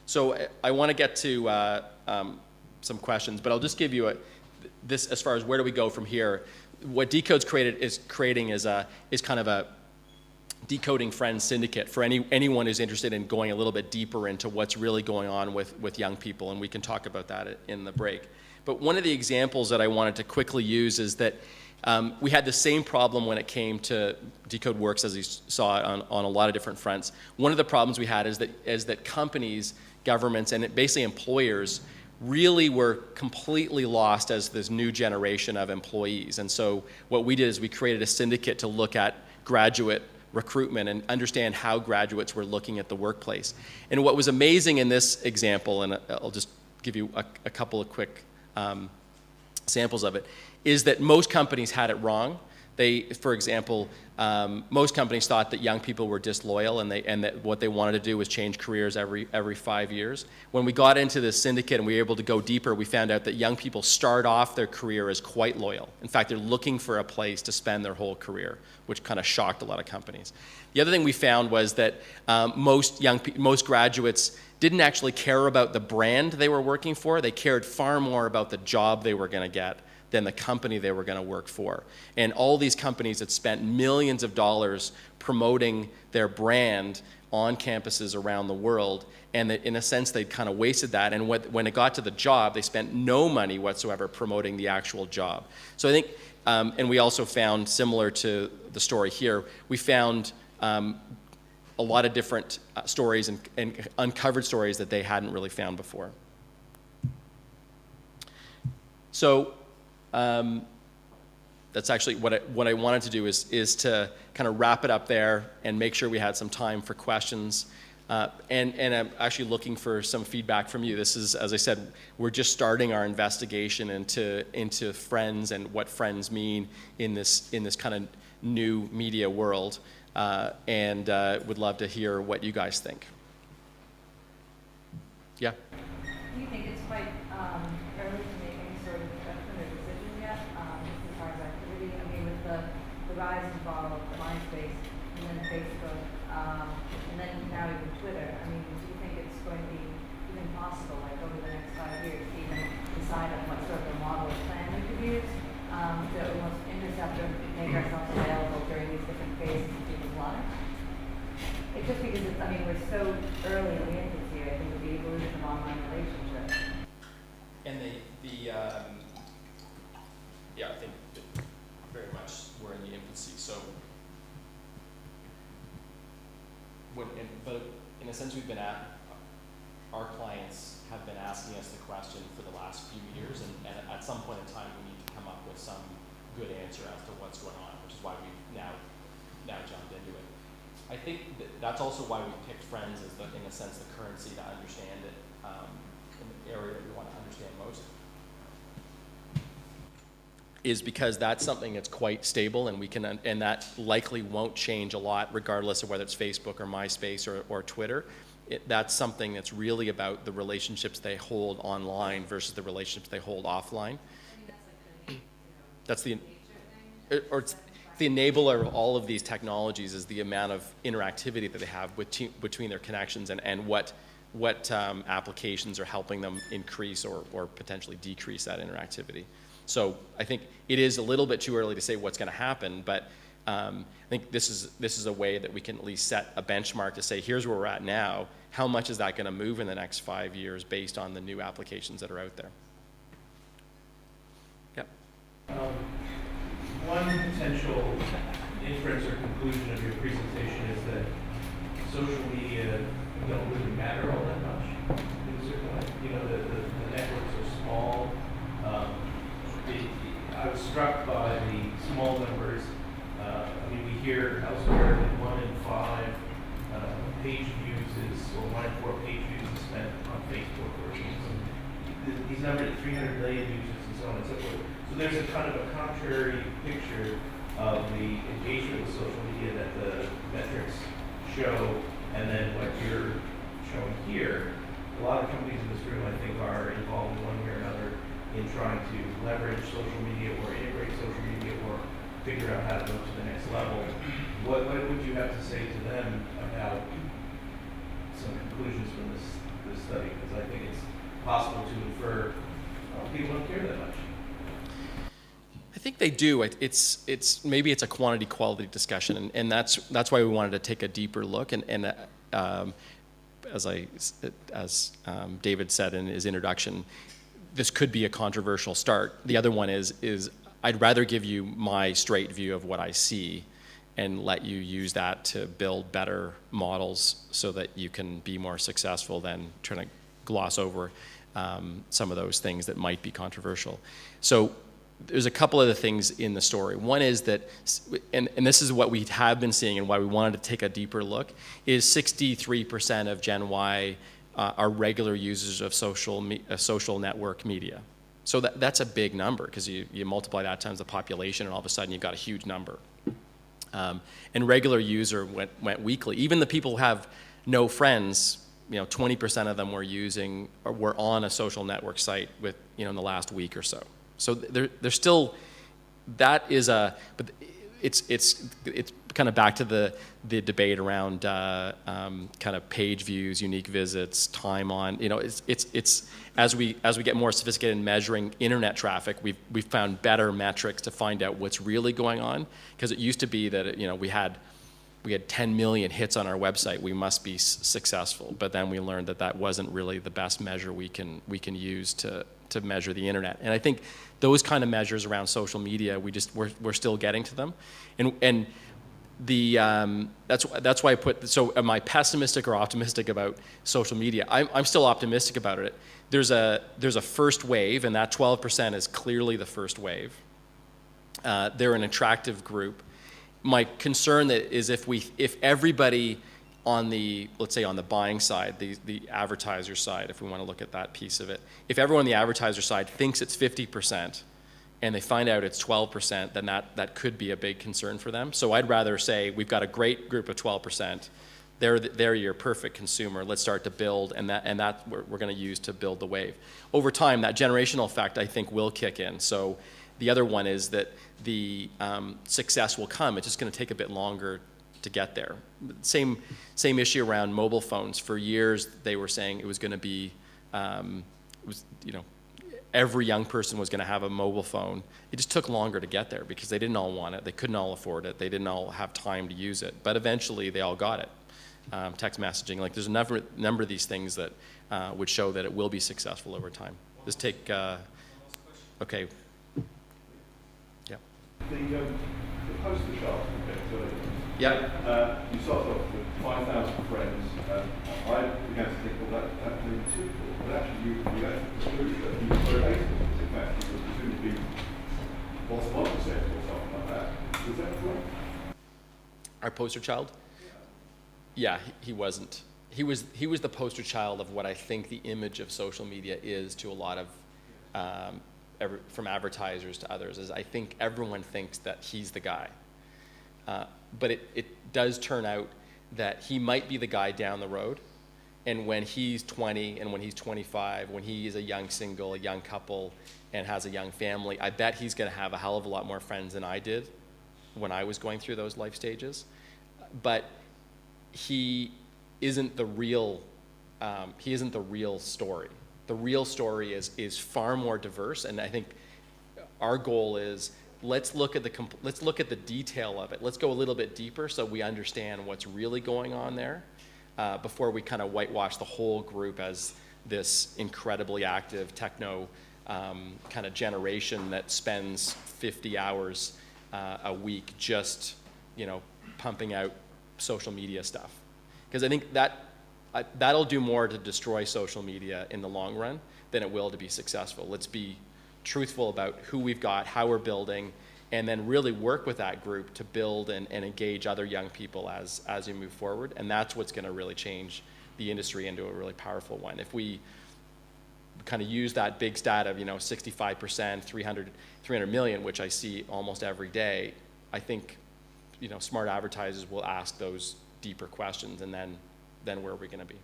So I want to get to some questions, but I'll just give you this as far as where do we go from here. What Decode's creating is kind of a decoding friends syndicate for anyone who's interested in going a little bit deeper into what's really going on with young people, and we can talk about that in the break. But one of the examples that I wanted to quickly use is that we had the same problem when it came to Decode Works, as you saw on a lot of different fronts. One of the problems we had is that companies, governments, and basically employers really were completely lost as this new generation of employees. And so what we did is we created a syndicate to look at graduate recruitment and understand how graduates were looking at the workplace. And what was amazing in this example, and I'll just give you a couple of quick samples of it, is that most companies had it wrong. For example, most companies thought that young people were disloyal and that what they wanted to do was change careers every 5 years. When we got into this syndicate and we were able to go deeper, we found out that young people start off their career as quite loyal. In fact, they're looking for a place to spend their whole career, which kind of shocked a lot of companies. The other thing we found was that most graduates didn't actually care about the brand they were working for. They cared far more about the job they were going to get than the company they were going to work for. And all these companies had spent millions of dollars promoting their brand on campuses around the world, and that in a sense they'd kind of wasted that, and when it got to the job, they spent no money whatsoever promoting the actual job. So I think, and we also found, similar to the story here, we found a lot of different stories and uncovered stories that they hadn't really found before. So that's actually what I wanted to do is to kind of wrap it up there and make sure we had some time for questions. And I'm actually looking for some feedback from you. This is, as I said, we're just starting our investigation into friends and what friends mean in this kind of new media world, and would love to hear what you guys think. Yeah. Do you think it's quite early to make any sort of judgment or decision yet, just as far as activity? I mean, with the rise and fall of MySpace and then Facebook, and then now even Twitter, I mean, do you think it's going to be even possible, like over the next 5 years, to even decide on what sort of model or plan we could use to almost intercept or make ourselves available during these different phases of people's lives? It's just because it's, I mean, we're so early in the infancy, I think, with the evolution of online relationships. And yeah, I think very much we're in the infancy. So, but in a sense, our clients have been asking us the question for the last few years, and at some point in time, we need to come up with some good answer as to what's going on, which is why we've now jumped into it. I think that's also why we picked Friends as, in a sense, the currency to understand it in the area that we want to understand most. Is because that's something that's quite stable, and and that likely won't change a lot, regardless of whether it's Facebook or MySpace or Twitter. That's something that's really about the relationships they hold online versus the relationships they hold offline. I mean, that's the enabler of all of these technologies is the amount of interactivity that they have between their connections and what applications are helping them increase or potentially decrease that interactivity. So I think it is a little bit too early to say what's going to happen, but I think this is a way that we can at least set a benchmark to say, here's where we're at now. How much is that going to move in the next 5 years based on the new applications that are out there? Yep. One potential inference or conclusion of your presentation is that social media don't really matter all that much in a certain way. You know, the networks are small. I was struck by the small numbers. I mean, we hear elsewhere that 1 in 5 page views or 1 in 4 page views is spent on Facebook or these numbers, 300 million users and so on and so forth. So there's a kind of a contrary picture of the engagement with social media that the metrics show, and then what you're showing here. A lot of companies in this room, I think, are involved in one way or another in trying to leverage social media or integrate social media or figure out how to go to the next level. What would you have to say to them about some conclusions from this this study, because I think it's possible to infer people don't care that much. I think they do. It's maybe it's a quantity quality discussion, and that's why we wanted to take a deeper look. And as David said in his introduction, this could be a controversial start. The other one is I'd rather give you my straight view of what I see, and let you use that to build better models so that you can be more successful than trying to gloss over some of those things that might be controversial. So there's a couple other things in the story. One is that, and this is what we have been seeing and why we wanted to take a deeper look, is 63% of Gen Y are regular users of social network media. So that's a big number, because you multiply that times the population, and all of a sudden you've got a huge number. And regular user went weekly. Even the people who have no friends, 20% of them were on a social network site in the last week or so. So there's still, but it's kind of back to the debate around kind of page views, unique visits, time on. It's as we get more sophisticated in measuring internet traffic, we've found better metrics to find out what's really going on. Because it used to be that we had 10 million hits on our website, we must be successful. But then we learned that wasn't really the best measure we can use to measure the internet. And I think those kind of measures around social media, we're still getting to them. And that's why I put, so am I pessimistic or optimistic about social media? I'm still optimistic about it. There's a first wave, and that 12% is clearly the first wave. They're an attractive group. My concern is if everybody let's say on the buying side, the advertiser side, if we want to look at that piece of it, if everyone on the advertiser side thinks it's 50% and they find out it's 12%, then that could be a big concern for them. So I'd rather say we've got a great group of 12%. They're your perfect consumer. Let's start to build, and that we're going to use to build the wave. Over time, that generational effect I think will kick in. So the other one is that the success will come. It's just going to take a bit longer to get there. Same issue around mobile phones. For years, they were saying it was going to be, every young person was going to have a mobile phone. It just took longer to get there because they didn't all want it. They couldn't all afford it. They didn't all have time to use it. But eventually, they all got it. Text messaging, there's a number of these things that would show that it will be successful over time. Just take, okay. Yeah. The poster child from Decode. Yeah. You start off with 5,000 friends. I began to think, well, that's really typical. But actually, you actually proved that he was very Facebook. In fact, he was presumably 1% or something like that. Is that correct? Our poster child? Yeah, he wasn't. He was the poster child of what I think the image of social media is to a lot of, from advertisers to others, is I think everyone thinks that he's the guy. But it does turn out that he might be the guy down the road. And when he's 20 and when he's 25, when he is a young single, a young couple, and has a young family, I bet he's going to have a hell of a lot more friends than I did when I was going through those life stages. But he isn't the real story. The real story is far more diverse, and I think our goal is let's look at the detail of it. Let's go a little bit deeper so we understand what's really going on there before we kind of whitewash the whole group as this incredibly active techno kind of generation that spends 50 hours a week just pumping out social media stuff. Because I think that'll do more to destroy social media in the long run than it will to be successful. Let's be truthful about who we've got, how we're building, and then really work with that group to build and engage other young people as you move forward. And that's what's going to really change the industry into a really powerful one. If we kind of use that big stat of 65%, 300 million, which I see almost every day, I think smart advertisers will ask those deeper questions, and then where are we going to be?